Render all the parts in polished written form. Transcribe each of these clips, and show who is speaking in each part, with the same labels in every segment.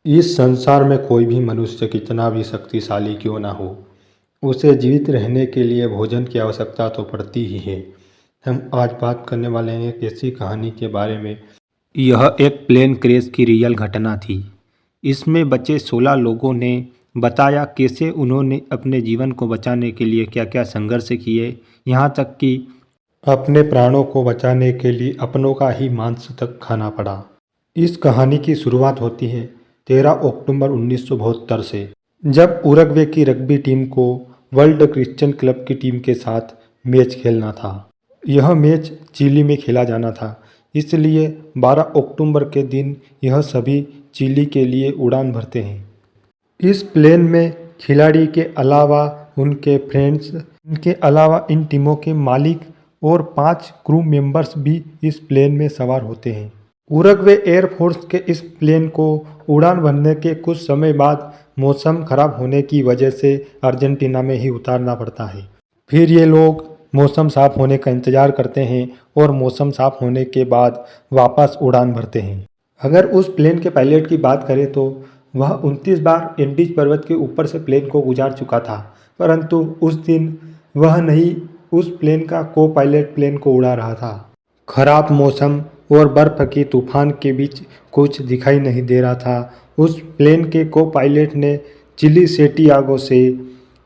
Speaker 1: इस संसार में कोई भी मनुष्य कितना भी शक्तिशाली क्यों ना हो, उसे जीवित रहने के लिए भोजन की आवश्यकता तो पड़ती ही है। हम आज बात करने वाले हैं एक ऐसी कहानी के बारे में। यह एक प्लेन क्रैश की रियल घटना थी। इसमें बचे 16 लोगों ने बताया कैसे उन्होंने अपने जीवन को बचाने के लिए क्या क्या संघर्ष किए, यहाँ तक कि अपने प्राणों को बचाने के लिए अपनों का ही मांस तक खाना पड़ा। इस कहानी की शुरुआत होती है 13 अक्टूबर 1972 से, जब उरुग्वे की रग्बी टीम को वर्ल्ड क्रिश्चियन क्लब की टीम के साथ मैच खेलना था। यह मैच चिली में खेला जाना था, इसलिए 12 अक्टूबर के दिन यह सभी चिली के लिए उड़ान भरते हैं। इस प्लेन में खिलाड़ी के अलावा उनके फ्रेंड्स, इनके अलावा इन टीमों के मालिक और 5 क्रू मेंबर्स भी इस प्लेन में सवार होते हैं। उरुग्वे एयरफोर्स के इस प्लेन को उड़ान भरने के कुछ समय बाद मौसम खराब होने की वजह से अर्जेंटीना में ही उतारना पड़ता है। फिर ये लोग मौसम साफ होने का इंतजार करते हैं और मौसम साफ होने के बाद वापस उड़ान भरते हैं। अगर उस प्लेन के पायलट की बात करें तो वह 29 बार एंडीज पर्वत के ऊपर से प्लेन को गुजार चुका था, परंतु उस दिन वह नहीं उस प्लेन का को पायलट प्लेन को उड़ा रहा था। खराब मौसम और बर्फ के तूफान के बीच कुछ दिखाई नहीं दे रहा था। उस प्लेन के को पायलट ने चिली सेंटियागो से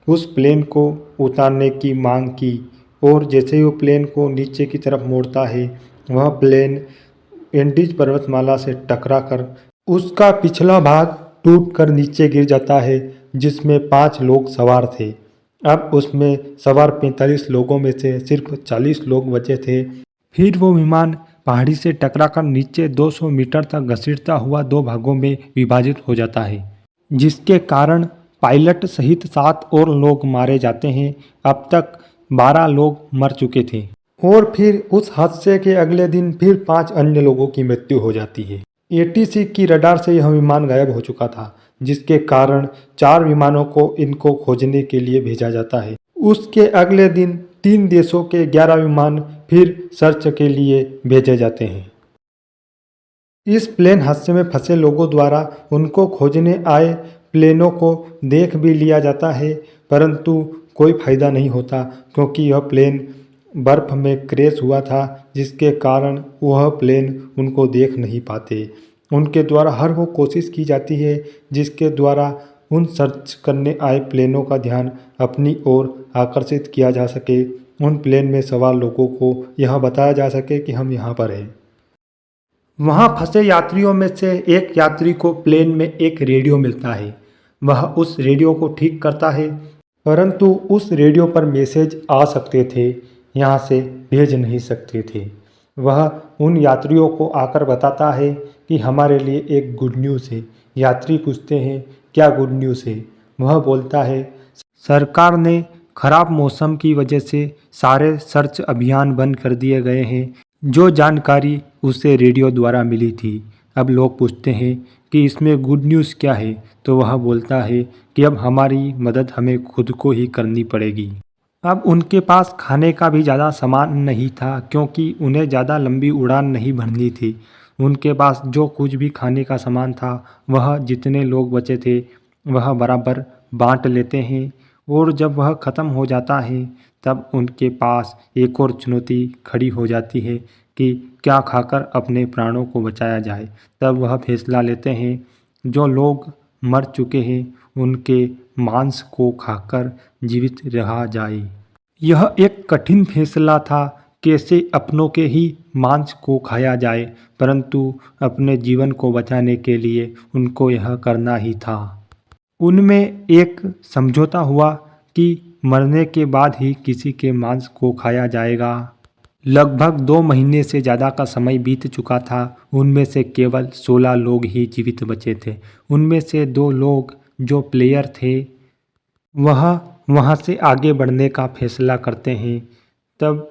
Speaker 1: उस प्लेन को उतारने की मांग की, और जैसे ही वो प्लेन को नीचे की तरफ मोड़ता है, वह प्लेन एंडीज पर्वतमाला से टकराकर उसका पिछला भाग टूटकर नीचे गिर जाता है, जिसमें 5 लोग सवार थे। अब उसमें सवार 45 लोगों में से सिर्फ 40 लोग बचे थे। फिर वो विमान पहाड़ी से टकराकर नीचे 200 मीटर तक घसीटता हुआ 2 भागों में विभाजित हो जाता है, जिसके कारण पायलट सहित 7 और लोग मारे जाते हैं। अब तक 12 लोग मर चुके थे और फिर उस हादसे के अगले दिन फिर 5 अन्य लोगों की मृत्यु हो जाती है। एटीसी की रडार से यह विमान गायब हो चुका था, जिसके कारण 4 विमानों को इनको खोजने के लिए भेजा जाता है। उसके अगले दिन 3 देशों के 11 विमान फिर सर्च के लिए भेजे जाते हैं। इस प्लेन हादसे में फंसे लोगों द्वारा उनको खोजने आए प्लेनों को देख भी लिया जाता है, परंतु कोई फायदा नहीं होता, क्योंकि यह प्लेन बर्फ में क्रैश हुआ था, जिसके कारण वह प्लेन उनको देख नहीं पाते। उनके द्वारा हर वो कोशिश की जाती है जिसके द्वारा उन सर्च करने आए प्लेनों का ध्यान अपनी ओर आकर्षित किया जा सके। उन प्लेन में सवार लोगों को यह बताया जा सके कि हम यहाँ पर हैं। वहाँ फंसे यात्रियों में से एक यात्री को प्लेन में एक रेडियो मिलता है। वह उस रेडियो को ठीक करता है, परंतु उस रेडियो पर मैसेज आ सकते थे, यहाँ से भेज नहीं सकते थे। वह उन यात्रियों को आकर बताता है कि हमारे लिए एक गुड न्यूज़ है। यात्री पूछते हैं क्या गुड न्यूज़ है? वह बोलता है सरकार ने खराब मौसम की वजह से सारे सर्च अभियान बंद कर दिए गए हैं, जो जानकारी उसे रेडियो द्वारा मिली थी। अब लोग पूछते हैं कि इसमें गुड न्यूज़ क्या है, तो वह बोलता है कि अब हमारी मदद हमें खुद को ही करनी पड़ेगी। अब उनके पास खाने का भी ज़्यादा सामान नहीं था, क्योंकि उन्हें ज़्यादा लंबी उड़ान नहीं भरनी थी। उनके पास जो कुछ भी खाने का सामान था, वह जितने लोग बचे थे वह बराबर बांट लेते हैं, और जब वह ख़त्म हो जाता है तब उनके पास एक और चुनौती खड़ी हो जाती है कि क्या खाकर अपने प्राणों को बचाया जाए। तब वह फैसला लेते हैं जो लोग मर चुके हैं उनके मांस को खाकर जीवित रहा जाए। यह एक कठिन फैसला था, कैसे अपनों के ही मांस को खाया जाए, परंतु अपने जीवन को बचाने के लिए उनको यह करना ही था। उनमें एक समझौता हुआ कि मरने के बाद ही किसी के मांस को खाया जाएगा। लगभग 2 महीने से ज़्यादा का समय बीत चुका था। उनमें से केवल 16 लोग ही जीवित बचे थे। उनमें से 2 लोग जो प्लेयर थे वह वहाँ से आगे बढ़ने का फैसला करते हैं। तब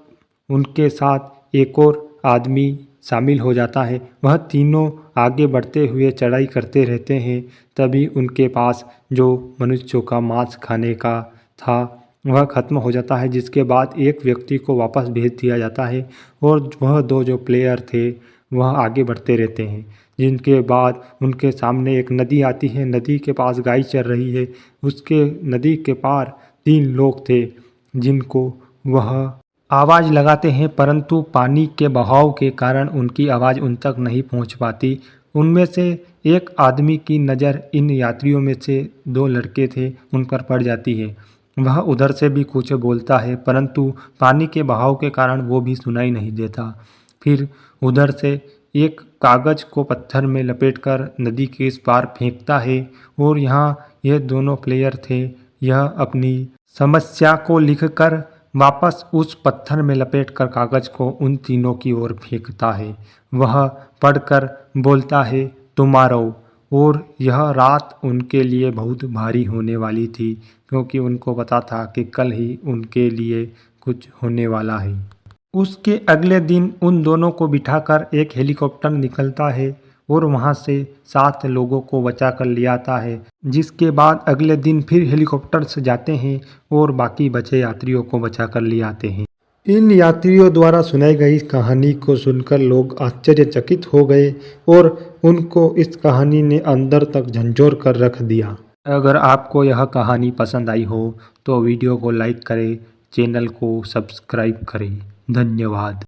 Speaker 1: उनके साथ एक और आदमी शामिल हो जाता है। वह तीनों आगे बढ़ते हुए चढ़ाई करते रहते हैं। तभी उनके पास जो मनुष्यों का मांस खाने का था वह ख़त्म हो जाता है, जिसके बाद एक व्यक्ति को वापस भेज दिया जाता है और वह 2 जो प्लेयर थे वह आगे बढ़ते रहते हैं। जिनके बाद उनके सामने एक नदी आती है। नदी के पास गाय चर रही है। उसके नदी के पार 3 लोग थे जिनको वह आवाज़ लगाते हैं, परंतु पानी के बहाव के कारण उनकी आवाज़ उन तक नहीं पहुंच पाती। उनमें से एक आदमी की नज़र इन यात्रियों में से 2 लड़के थे उन पर पड़ जाती है। वह उधर से भी कुछ बोलता है, परंतु पानी के बहाव के कारण वो भी सुनाई नहीं देता। फिर उधर से एक कागज़ को पत्थर में लपेटकर नदी के इस पार फेंकता है और यहाँ ये दोनों प्लेयर थे। यह अपनी समस्या को लिखकर वापस उस पत्थर में लपेटकर कागज़ को उन तीनों की ओर फेंकता है। वह पढ़कर बोलता है, टुमारो। और यह रात उनके लिए बहुत भारी होने वाली थी, क्योंकि उनको पता था कि कल ही उनके लिए कुछ होने वाला है। उसके अगले दिन उन दोनों को बिठाकर एक हेलीकॉप्टर निकलता है और वहां से 7 लोगों को बचा कर ले आता है, जिसके बाद अगले दिन फिर हेलीकॉप्टर से जाते हैं और बाकी बचे यात्रियों को बचा कर ले आते हैं। इन यात्रियों द्वारा सुनाई गई कहानी को सुनकर लोग आश्चर्यचकित हो गए और उनको इस कहानी ने अंदर तक झंझोर कर रख दिया। अगर आपको यह कहानी पसंद आई हो तो वीडियो को लाइक करें, चैनल को सब्सक्राइब करें। धन्यवाद।